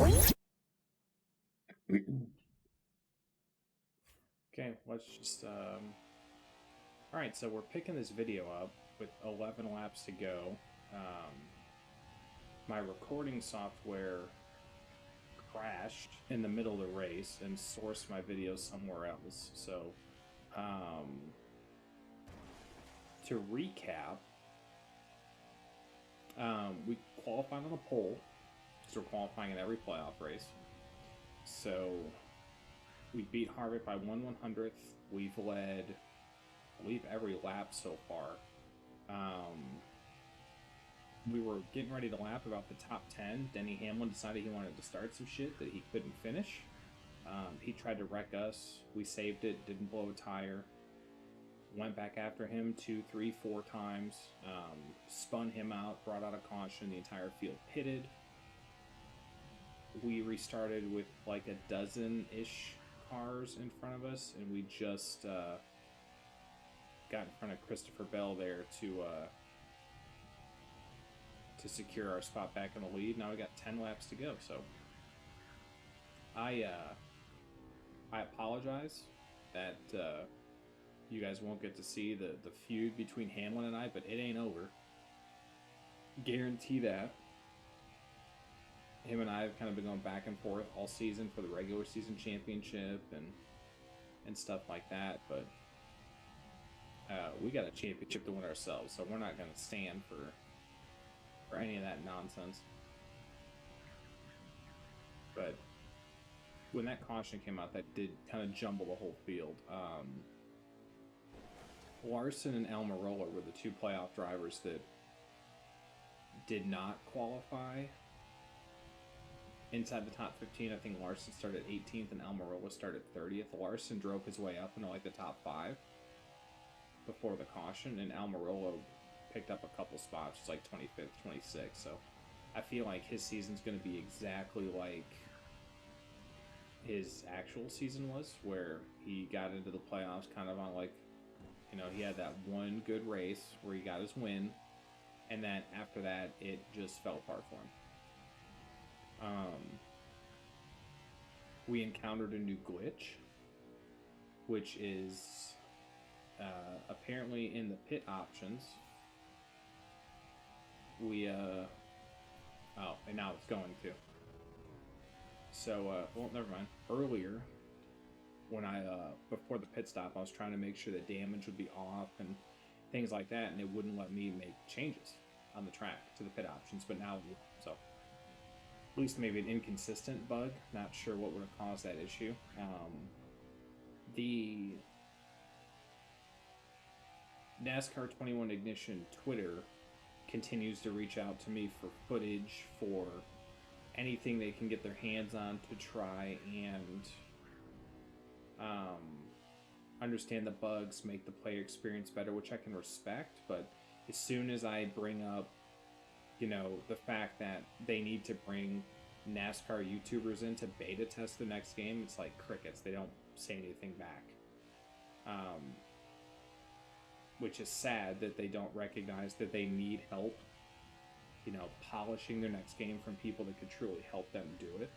Okay, let's just Alright, so we're picking this video up with 11 laps to go. My recording software crashed in the middle of the race and sourced my video somewhere else. So, to recap, we qualified on the pole, because we're qualifying in every playoff race. So, we beat Harvick by 1/100th. We've led, I believe, every lap so far. We were getting ready to lap about the top 10. Denny Hamlin decided he wanted to start some shit that he couldn't finish. He tried to wreck us. We saved it, didn't blow a tire. Went back after him 2, 3, 4 times. Spun him out, brought out a caution. The entire field pitted. We restarted with like a dozen-ish cars in front of us, and we just got in front of Christopher Bell there to secure our spot back in the lead. Now we got 10 laps to go, so I apologize that you guys won't get to see the feud between Hamlin and I, but it ain't over. Guarantee that. Him and I have kind of been going back and forth all season for the regular season championship and stuff like that, but we got a championship to win ourselves, so we're not going to stand for any of that nonsense. But when that caution came out, that did kind of jumble the whole field. Larson and Almirola were the two playoff drivers that did not qualify inside the top 15. I think Larson started 18th and Almirola started 30th. Larson drove his way up into like the top 5 before the caution, and Almirola picked up a couple spots, like 25th, 26th. So I feel like his season's going to be exactly like his actual season was, where he got into the playoffs kind of on like, you know, he had that one good race where he got his win, and then after that, it just fell apart for him. We encountered a new glitch, which is apparently in the pit options. And now it's going to. So, well, never mind. Earlier, when before the pit stop, I was trying to make sure that damage would be off and things like that, and it wouldn't let me make changes on the track to the pit options, but now, so at least maybe an inconsistent bug. Not sure what would have caused that issue. The NASCAR 21 Ignition Twitter continues to reach out to me for footage, for anything they can get their hands on to try and understand the bugs, make the player experience better, which I can respect. But as soon as I bring up, you know, the fact that they need to bring NASCAR YouTubers in to beta test the next game, it's like crickets. They don't say anything back. Which is sad that they don't recognize that they need help, you know, polishing their next game from people that could truly help them do it.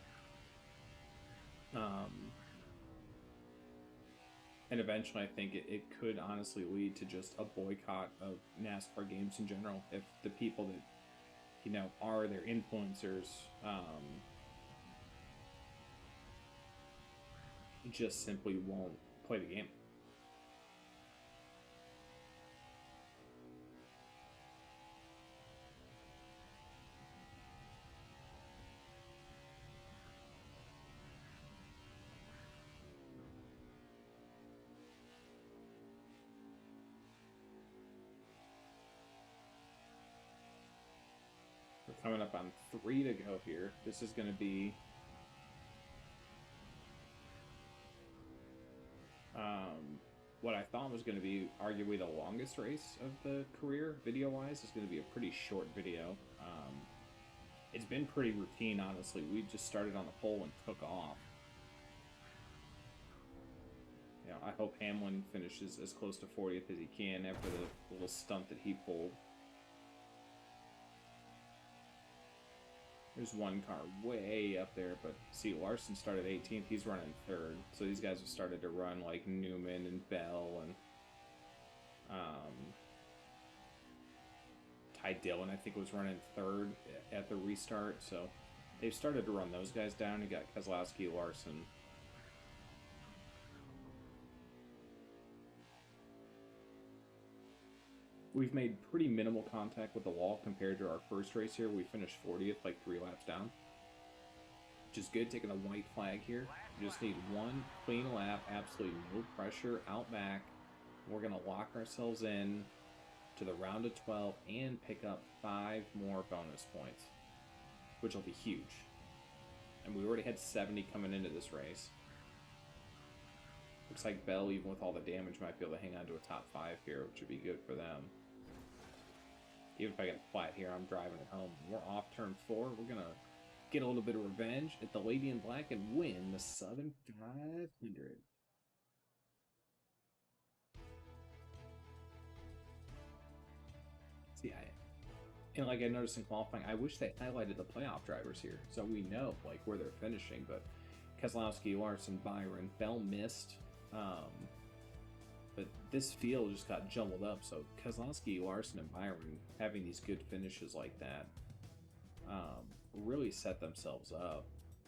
And eventually I think it could honestly lead to just a boycott of NASCAR games in general, if the people that, you know, are their influencers just simply won't play the game. We're coming up on 3 to go here. This is going to be what I thought was going to be arguably the longest race of the career, video-wise. It's going to be a pretty short video. It's been pretty routine, honestly. We just started on the pole and took off. You know, I hope Hamlin finishes as close to 40th as he can after the little stunt that he pulled. There's one car way up there, but see, Larson started 18th. He's running third. So these guys have started to run like Newman and Bell and Ty Dillon, I think, was running third at the restart. So they've started to run those guys down. You got Keselowski, Larson. We've made pretty minimal contact with the wall compared to our first race here. We finished 40th, like 3 laps down. Which is good, taking a white flag here. We just need one clean lap, absolutely no pressure, out back. We're going to lock ourselves in to the round of 12 and pick up 5 more bonus points, which will be huge. And we already had 70 coming into this race. Looks like Bell, even with all the damage, might be able to hang on to a top 5 here, which would be good for them. Even if I get flat here, I'm driving it home. We're off turn 4. We're going to get a little bit of revenge at the Lady in Black and win the Southern 500. See, and like I noticed in qualifying, I wish they highlighted the playoff drivers here so we know like where they're finishing. But Keselowski, Larson, Byron, Bell missed. But this field just got jumbled up. So Keselowski, Larson, and Byron having these good finishes like that really set themselves up.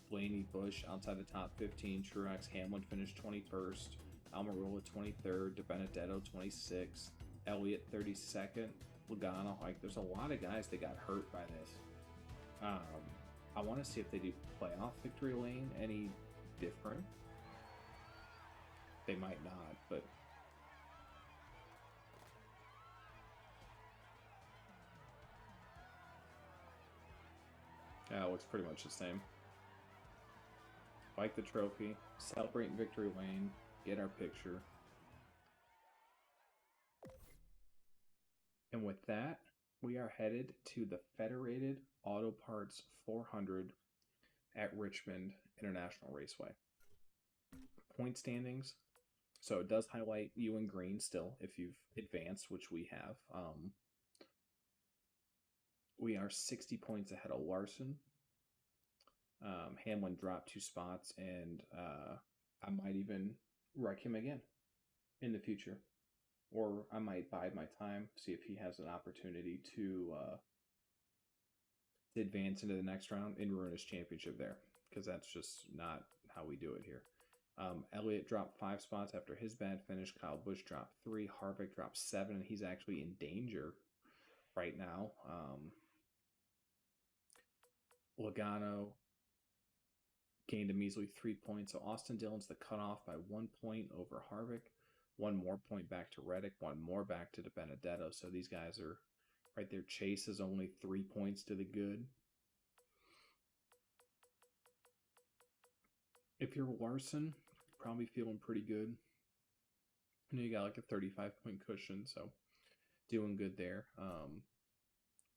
Blaney, Bush outside the top 15. Truex, Hamlin finished 21st. Almirola 23rd. DiBenedetto 26th. Elliott 32nd. Logano. Like, there's a lot of guys that got hurt by this. I want to see if they do playoff victory lane any different. They might not, but it looks pretty much the same. Like the trophy, celebrate in victory lane, get our picture. And with that, we are headed to the Federated Auto Parts 400 at Richmond International Raceway. Point standings. So it does highlight you in green still if you've advanced, which we have. We are 60 points ahead of Larson. Hamlin dropped 2 spots, and I might even wreck him again in the future. Or I might bide my time, see if he has an opportunity to advance into the next round and ruin his championship there, because that's just not how we do it here. Elliott dropped 5 spots after his bad finish. Kyle Busch dropped 3. Harvick dropped 7, and he's actually in danger right now. Logano gained a measly 3 points. So Austin Dillon's the cutoff by 1 point over Harvick. 1 more point back to Reddick. 1 more back to DiBenedetto. So these guys are right there. Chase is only 3 points to the good. If you're Larson, probably feeling pretty good. You know, you got like a 35-point cushion, so doing good there.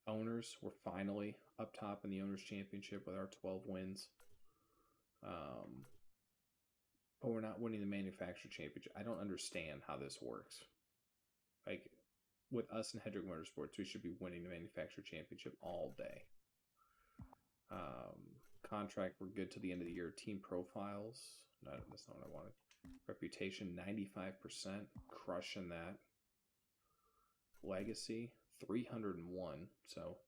Owners, we're finally up top in the Owners Championship with our 12 wins. But we're not winning the Manufacturer Championship. I don't understand how this works. Like, with us and Hendrick Motorsports, we should be winning the Manufacturer Championship all day. Contract, we're good to the end of the year. Team profiles, no, that's not what I wanted. Reputation, 95%, crushing that. Legacy, 301, so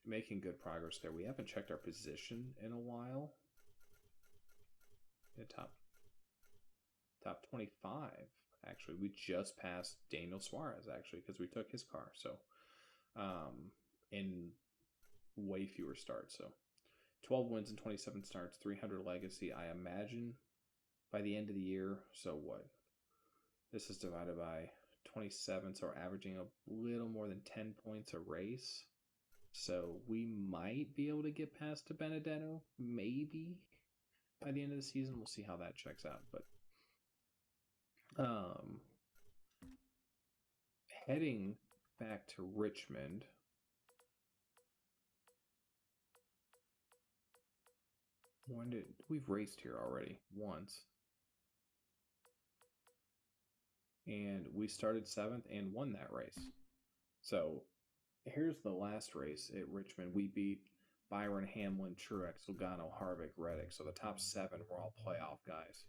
making good progress there. We haven't checked our position in a while. In the top 25, actually. We just passed Daniel Suarez, actually, because we took his car. So, in way fewer starts. So, 12 wins and 27 starts, 300 legacy. I imagine by the end of the year, so what? This is divided by 27, so we're averaging a little more than 10 points a race. So we might be able to get past DiBenedetto, maybe by the end of the season. We'll see how that checks out. But heading back to Richmond. We've raced here already once. And we started 7th and won that race. So here's the last race at Richmond. We beat Byron, Hamlin, Truex, Logano, Harvick, Reddick. So the top 7 were all playoff guys.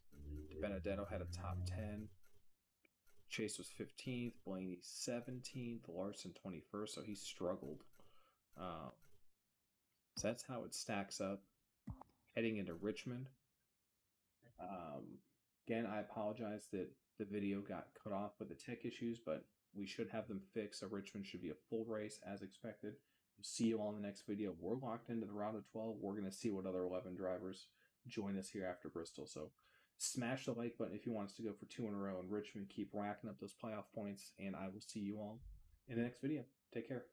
Benedetto had a top 10. Chase was 15th, Blaney 17th, Larson 21st, so he struggled. So that's how it stacks up heading into Richmond. Again, I apologize that the video got cut off with the tech issues, but we should have them fixed. So Richmond should be a full race as expected. We'll see you all in the next video. We're locked into the round of 12. We're going to see what other 11 drivers join us here after Bristol. So smash the like button if you want us to go for 2 in a row in Richmond. Keep racking up those playoff points, and I will see you all in the next video. Take care.